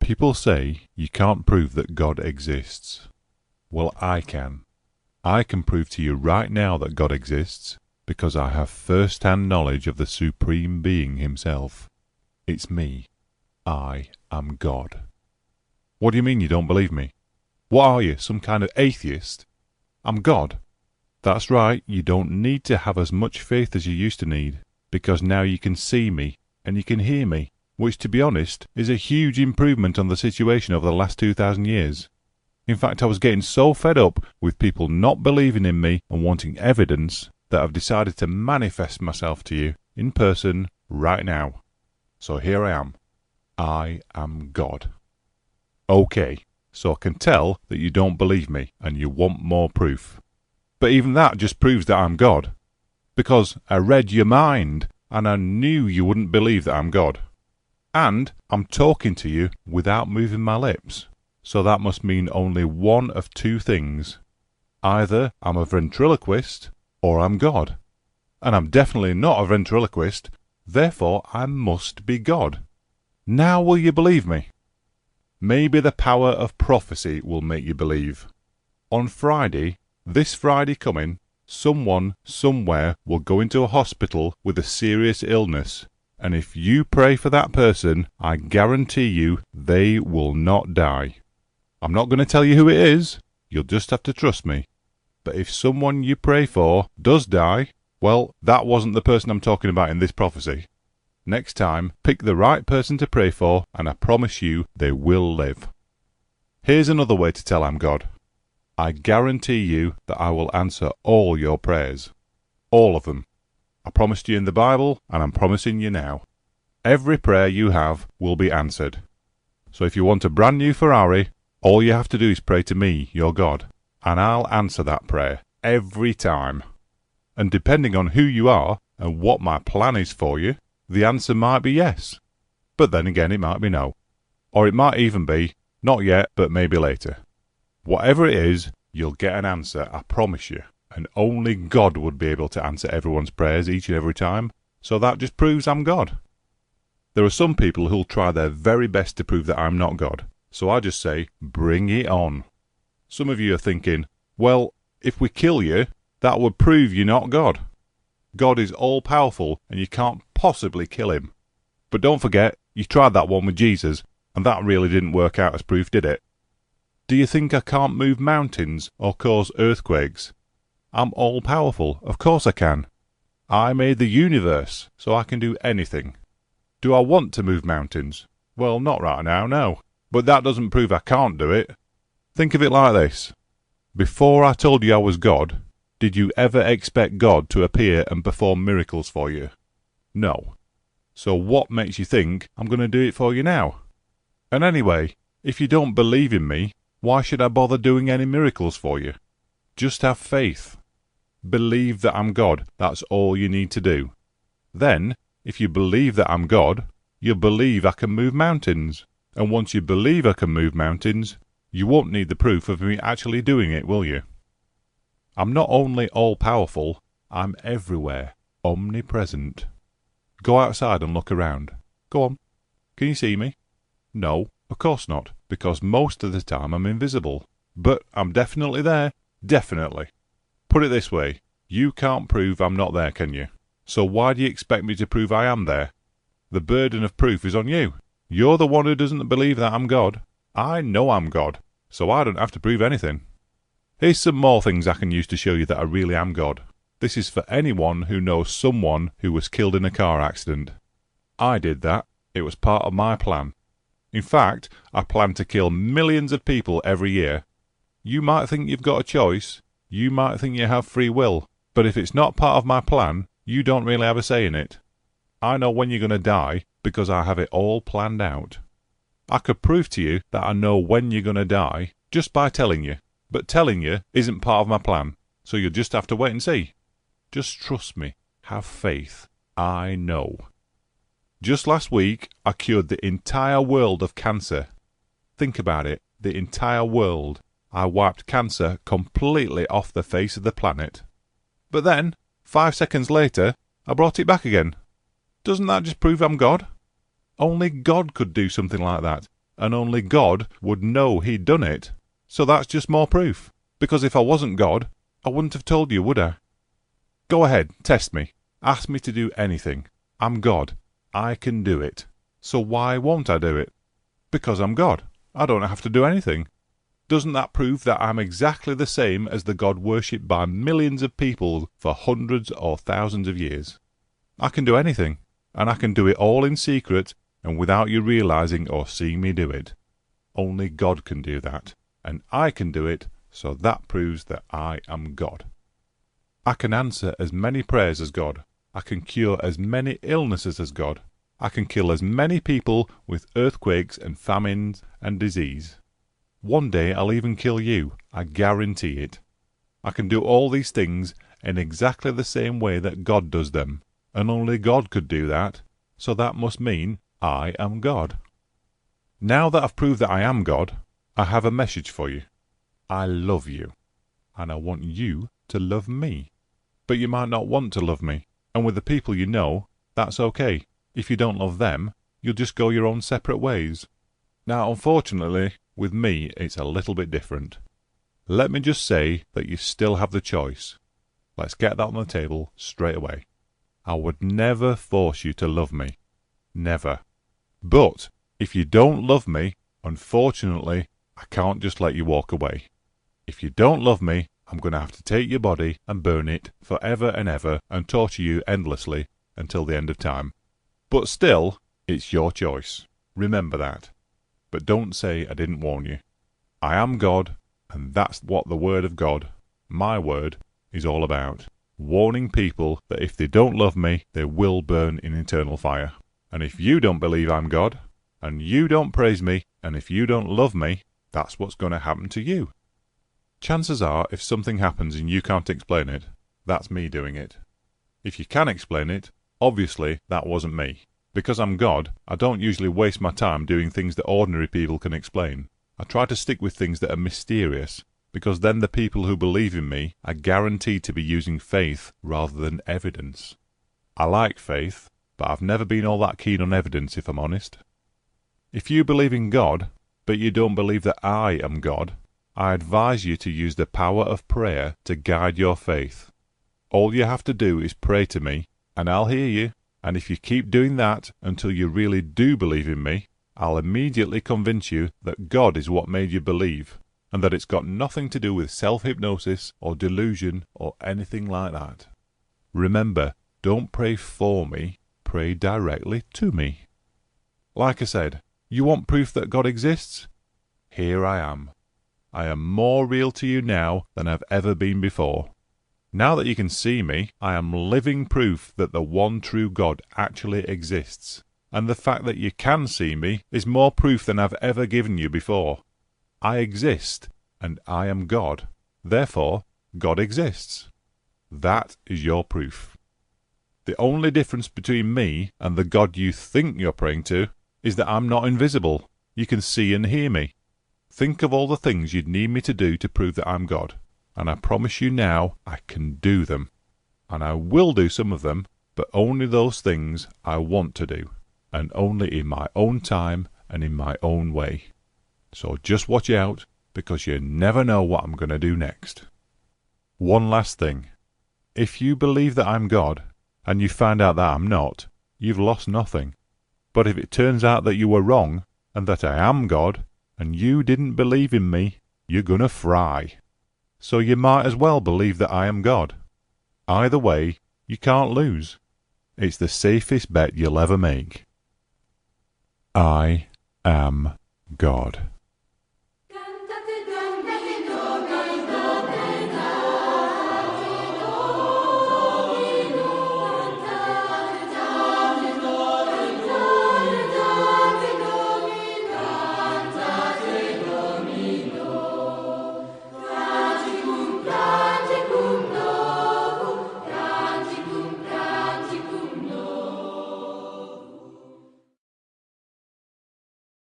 People say you can't prove that God exists. Well, I can. I can prove to you right now that God exists because I have first-hand knowledge of the Supreme Being himself. It's me. I am God. What do you mean you don't believe me? What are you, some kind of atheist? I'm God. That's right, you don't need to have as much faith as you used to need, because now you can see me and you can hear me, which, to be honest, is a huge improvement on the situation over the last 2,000 years. In fact, I was getting so fed up with people not believing in me and wanting evidence that I've decided to manifest myself to you in person right now. So here I am. I am God. Okay, so I can tell that you don't believe me and you want more proof. But even that just proves that I'm God. Because I read your mind and I knew you wouldn't believe that I'm God. And I'm talking to you without moving my lips. So that must mean only one of two things. Either I'm a ventriloquist or I'm God. And I'm definitely not a ventriloquist, therefore I must be God. Now will you believe me? Maybe the power of prophecy will make you believe. On Friday, this Friday coming, someone somewhere will go into a hospital with a serious illness, and if you pray for that person, I guarantee you they will not die. I'm not going to tell you who it is, you'll just have to trust me. But if someone you pray for does die, well, that wasn't the person I'm talking about in this prophecy. Next time, pick the right person to pray for, and I promise you they will live. Here's another way to tell I'm God. I guarantee you that I will answer all your prayers. All of them. I promised you in the Bible, and I'm promising you now. Every prayer you have will be answered. So if you want a brand new Ferrari, all you have to do is pray to me, your God, and I'll answer that prayer every time. And depending on who you are and what my plan is for you, the answer might be yes. But then again, it might be no. Or it might even be, not yet, but maybe later. Whatever it is, you'll get an answer, I promise you. And only God would be able to answer everyone's prayers each and every time. So that just proves I'm God. There are some people who'll try their very best to prove that I'm not God. So I just say, bring it on. Some of you are thinking, well, if we kill you, that would prove you're not God. God is all-powerful and you can't possibly kill him. But don't forget, you tried that one with Jesus, and that really didn't work out as proof, did it? Do you think I can't move mountains or cause earthquakes? I'm all-powerful, of course I can. I made the universe, so I can do anything. Do I want to move mountains? Well, not right now, no. But that doesn't prove I can't do it. Think of it like this. Before I told you I was God, did you ever expect God to appear and perform miracles for you? No. So what makes you think I'm going to do it for you now? And anyway, if you don't believe in me, why should I bother doing any miracles for you? Just have faith. Believe that I'm God, that's all you need to do. Then, if you believe that I'm God, you'll believe I can move mountains. And once you believe I can move mountains, you won't need the proof of me actually doing it, will you? I'm not only all-powerful, I'm everywhere, omnipresent. Go outside and look around. Go on. Can you see me? No, of course not, because most of the time I'm invisible. But I'm definitely there. Definitely. Put it this way, you can't prove I'm not there, can you? So why do you expect me to prove I am there? The burden of proof is on you. You're the one who doesn't believe that I'm God. I know I'm God, so I don't have to prove anything. Here's some more things I can use to show you that I really am God. This is for anyone who knows someone who was killed in a car accident. I did that. It was part of my plan. In fact, I plan to kill millions of people every year. You might think you've got a choice. You might think you have free will. But if it's not part of my plan, you don't really have a say in it. I know when you're going to die because I have it all planned out. I could prove to you that I know when you're going to die just by telling you. But telling you isn't part of my plan, so you'll just have to wait and see. Just trust me. Have faith. I know. Just last week, I cured the entire world of cancer. Think about it. The entire world. I wiped cancer completely off the face of the planet. But then, 5 seconds later, I brought it back again. Doesn't that just prove I'm God? Only God could do something like that. and only God would know he'd done it. So that's just more proof. Because if I wasn't God, I wouldn't have told you, would I? Go ahead, test me. Ask me to do anything. I'm God. I can do it. So why won't I do it? Because I'm God. I don't have to do anything. Doesn't that prove that I'm exactly the same as the God worshipped by millions of people for hundreds or thousands of years? I can do anything, and I can do it all in secret and without you realizing or seeing me do it. Only God can do that, and I can do it, so that proves that I am God. I can answer as many prayers as God. I can cure as many illnesses as God. I can kill as many people with earthquakes and famines and disease. One day I'll even kill you, I guarantee it. I can do all these things in exactly the same way that God does them, and only God could do that, so that must mean I am God. Now that I've proved that I am God, I have a message for you. I love you, and I want you to love me. But you might not want to love me, and with the people you know, that's okay. If you don't love them, you'll just go your own separate ways. Now, unfortunately, with me, it's a little bit different. Let me just say that you still have the choice. Let's get that on the table straight away. I would never force you to love me. Never. But if you don't love me, unfortunately, I can't just let you walk away. If you don't love me, I'm going to have to take your body and burn it forever and ever and torture you endlessly until the end of time. But still, it's your choice. Remember that. But don't say I didn't warn you. I am God, and that's what the Word of God, my word, is all about. Warning people that if they don't love me, they will burn in eternal fire. And if you don't believe I'm God, and you don't praise me, and if you don't love me, that's what's going to happen to you. Chances are, if something happens and you can't explain it, that's me doing it. If you can explain it, obviously that wasn't me. Because I'm God, I don't usually waste my time doing things that ordinary people can explain. I try to stick with things that are mysterious, because then the people who believe in me are guaranteed to be using faith rather than evidence. I like faith, but I've never been all that keen on evidence, if I'm honest. If you believe in God, but you don't believe that I am God, I advise you to use the power of prayer to guide your faith. All you have to do is pray to me, and I'll hear you. And if you keep doing that until you really do believe in me, I'll immediately convince you that God is what made you believe, and that it's got nothing to do with self-hypnosis or delusion or anything like that. Remember, don't pray for me, pray directly to me. Like I said, you want proof that God exists? Here I am. I am more real to you now than I've ever been before. Now that you can see me, I am living proof that the one true God actually exists. And the fact that you can see me is more proof than I've ever given you before. I exist, and I am God. Therefore, God exists. That is your proof. The only difference between me and the God you think you're praying to is that I'm not invisible. You can see and hear me. Think of all the things you'd need me to do to prove that I'm God. And I promise you now, I can do them. And I will do some of them, but only those things I want to do, and only in my own time and in my own way. So just watch out, because you never know what I'm going to do next. One last thing. If you believe that I'm God, and you find out that I'm not, you've lost nothing. But if it turns out that you were wrong, and that I am God, and you didn't believe in me, you're going to fry. So you might as well believe that I am God. Either way, you can't lose. It's the safest bet you'll ever make. I am God.